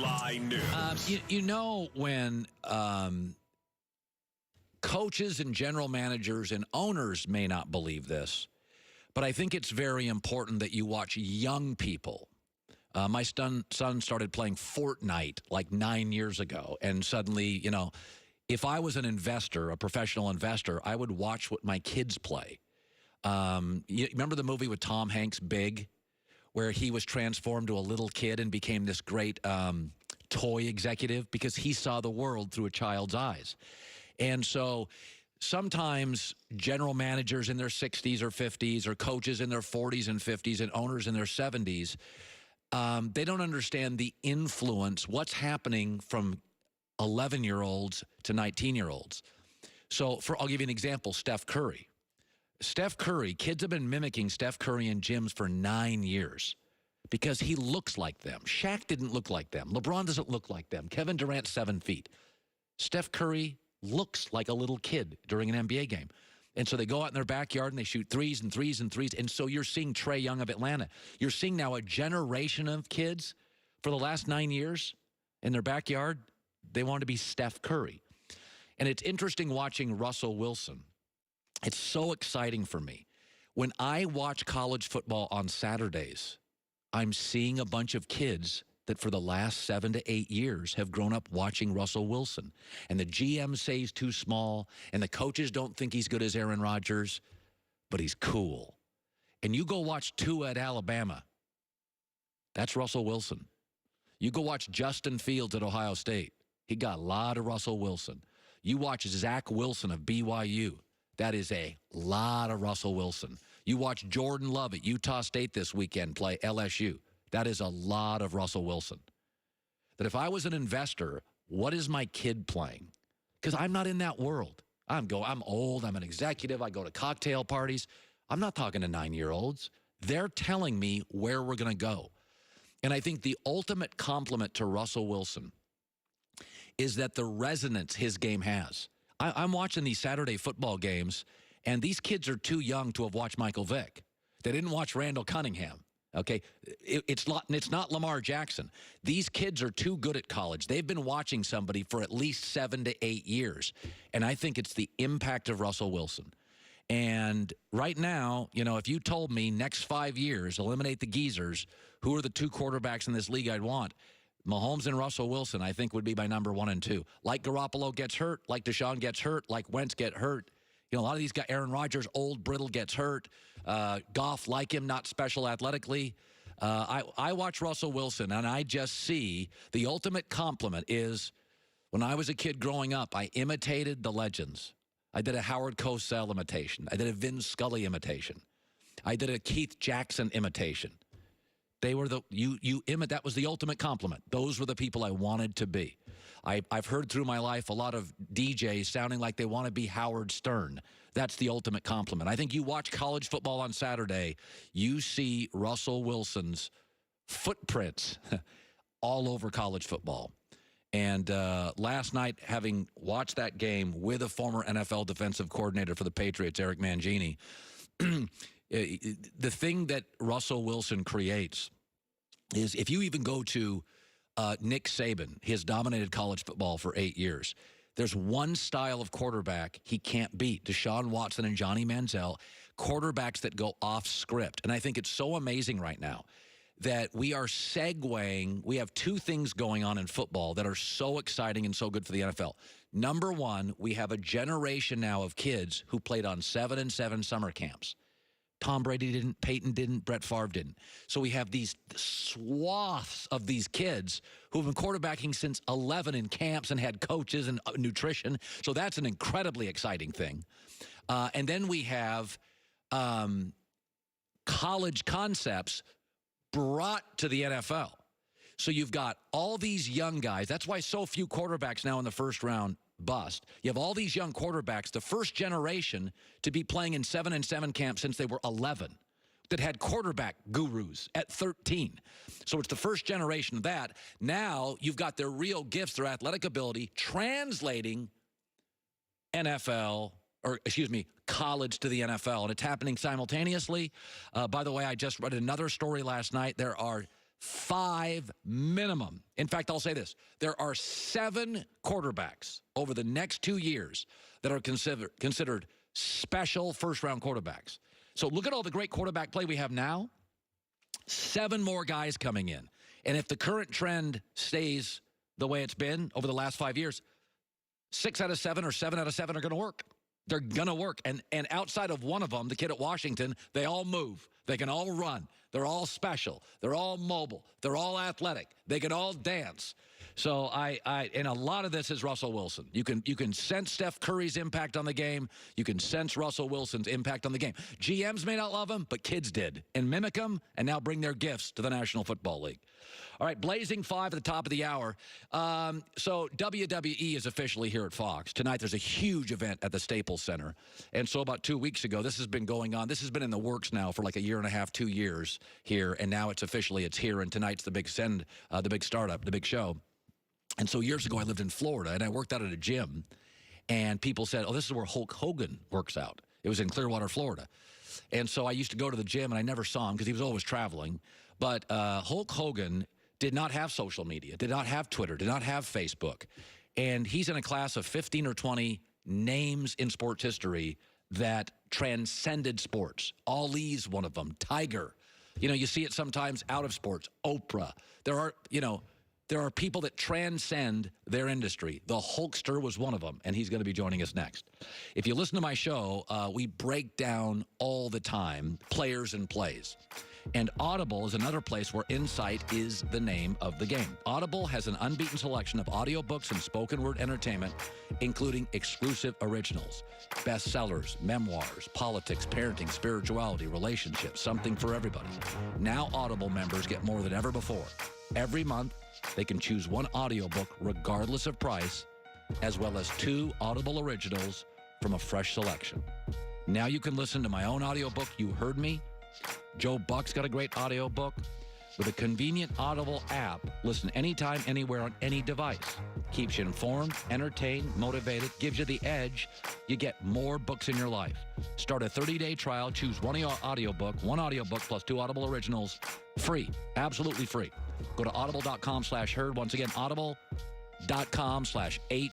Headline News. You know when coaches and general managers and owners may not believe this, but I think it's very important that you watch young people. My son started playing Fortnite like 9 years ago, and suddenly, if I was an investor, a professional investor, I would watch what my kids play. You remember the movie with Tom Hanks, Big, where he was transformed to a little kid and became this great toy executive because he saw the world through a child's eyes. And so sometimes general managers in their 60s or 50s or coaches in their 40s and 50s and owners in their 70s, they don't understand the influence, what's happening from 11-year-olds to 19-year-olds. So I'll give you an example, Steph Curry. Steph Curry, kids have been mimicking Steph Curry in gyms for 9 years because he looks like them. Shaq didn't look like them. LeBron doesn't look like them. Kevin Durant's 7 feet. Steph Curry looks like a little kid during an NBA game. And so they go out in their backyard and they shoot threes and threes and threes. And so you're seeing Trae Young of Atlanta. You're seeing now a generation of kids for the last 9 years in their backyard. They want to be Steph Curry. And it's interesting watching Russell Wilson. It's so exciting for me. When I watch college football on Saturdays, I'm seeing a bunch of kids that for the last 7 to 8 years have grown up watching Russell Wilson. And the GM say he's too small, and the coaches don't think he's good as Aaron Rodgers, but he's cool. And you go watch Tua at Alabama. That's Russell Wilson. You go watch Justin Fields at Ohio State. He got a lot of Russell Wilson. You watch Zach Wilson of BYU. That is a lot of Russell Wilson. You watch Jordan Love at Utah State this weekend play LSU. That is a lot of Russell Wilson. That if I was an investor, what is my kid playing? Because I'm not in that world. I'm old. I'm an executive. I go to cocktail parties. I'm not talking to 9-year-olds. They're telling me where we're going to go. And I think the ultimate compliment to Russell Wilson is that the resonance his game has. I'm watching these Saturday football games, and these kids are too young to have watched Michael Vick. They didn't watch Randall Cunningham. Okay, it's not Lamar Jackson. These kids are too good at college. They've been watching somebody for at least 7 to 8 years, and I think it's the impact of Russell Wilson. And right now, if you told me next 5 years, eliminate the geezers, who are the 2 quarterbacks in this league I'd want? Mahomes and Russell Wilson, I think, would be my number 1 and 2. Like Garoppolo gets hurt, like Deshaun gets hurt, like Wentz get hurt. A lot of these guys, Aaron Rodgers, old, brittle, gets hurt. Goff, like him, not special athletically. I watch Russell Wilson, and I just see the ultimate compliment is when I was a kid growing up, I imitated the legends. I did a Howard Cosell imitation. I did a Vin Scully imitation. I did a Keith Jackson imitation. They were that was the ultimate compliment. Those were the people I wanted to be. I've heard through my life a lot of DJs sounding like they want to be Howard Stern. That's the ultimate compliment. I think you watch college football on Saturday, you see Russell Wilson's footprints all over college football. And last night, having watched that game with a former NFL defensive coordinator for the Patriots, Eric Mangini, the thing that Russell Wilson creates is if you even go to Nick Saban, he has dominated college football for 8 years. There's one style of quarterback he can't beat, Deshaun Watson and Johnny Manziel, quarterbacks that go off script. And I think it's so amazing right now that we are segueing. We have 2 things going on in football that are so exciting and so good for the NFL. Number 1, we have a generation now of kids who played on 7-and-7 summer camps. Tom Brady didn't, Peyton didn't, Brett Favre didn't. So we have these swaths of these kids who have been quarterbacking since 11 in camps and had coaches and nutrition. So that's an incredibly exciting thing. And then we have college concepts brought to the NFL. So you've got all these young guys. That's why so few quarterbacks now in the first round bust. You have all these young quarterbacks, the first generation to be playing in 7-and-7 camp since they were 11, that had quarterback gurus at 13. So it's the first generation of that. Now you've got their real gifts, their athletic ability, translating college to the NFL, and it's happening simultaneously. By the way, I just read another story last night. There are 5 minimum. In fact, I'll say this. There are 7 quarterbacks over the next 2 years that are considered special first-round quarterbacks. So look at all the great quarterback play we have now. 7 more guys coming in. And if the current trend stays the way it's been over the last 5 years, 6 out of 7 or 7 out of 7 are going to work. They're going to work. And outside of one of them, the kid at Washington, they all move. They can all run. They're all special. They're all mobile. They're all athletic. They can all dance. So and a lot of this is Russell Wilson. You can sense Steph Curry's impact on the game. You can sense Russell Wilson's impact on the game. GMs may not love him, but kids did and mimic him and now bring their gifts to the National Football League. All right, Blazing 5 at the top of the hour. So WWE is officially here at Fox. Tonight there's a huge event at the Staples Center. And so about 2 weeks ago, this has been going on. This has been in the works now for like a year and a half, 2 years here. And now it's here. And tonight's the big the big startup, the big show. And so years ago, I lived in Florida, and I worked out at a gym. And people said, oh, this is where Hulk Hogan works out. It was in Clearwater, Florida. And so I used to go to the gym, and I never saw him because he was always traveling. But Hulk Hogan did not have social media, did not have Twitter, did not have Facebook. And he's in a class of 15 or 20 names in sports history that transcended sports. Ali's one of them. Tiger. You see it sometimes out of sports. Oprah. There are people that transcend their industry. The Hulkster was one of them, and he's going to be joining us next. If you listen to my show, we break down all the time players and plays. And Audible is another place where insight is the name of the game. Audible has an unbeaten selection of audiobooks and spoken word entertainment, including exclusive originals, bestsellers, memoirs, politics, parenting, spirituality, relationships, something for everybody. Now Audible members get more than ever before. Every month, they can choose one audiobook regardless of price, as well as 2 Audible originals from a fresh selection. Now you can listen to my own audiobook, You Heard Me. Joe Buck's got a great audiobook. With a convenient Audible app, listen anytime, anywhere, on any device. Keeps you informed, entertained, motivated, gives you the edge. You get more books in your life. Start a 30-day trial. Choose one audiobook plus 2 Audible originals. Free. Absolutely free. Go to audible.com/herd. Once again, audible.com/HERD.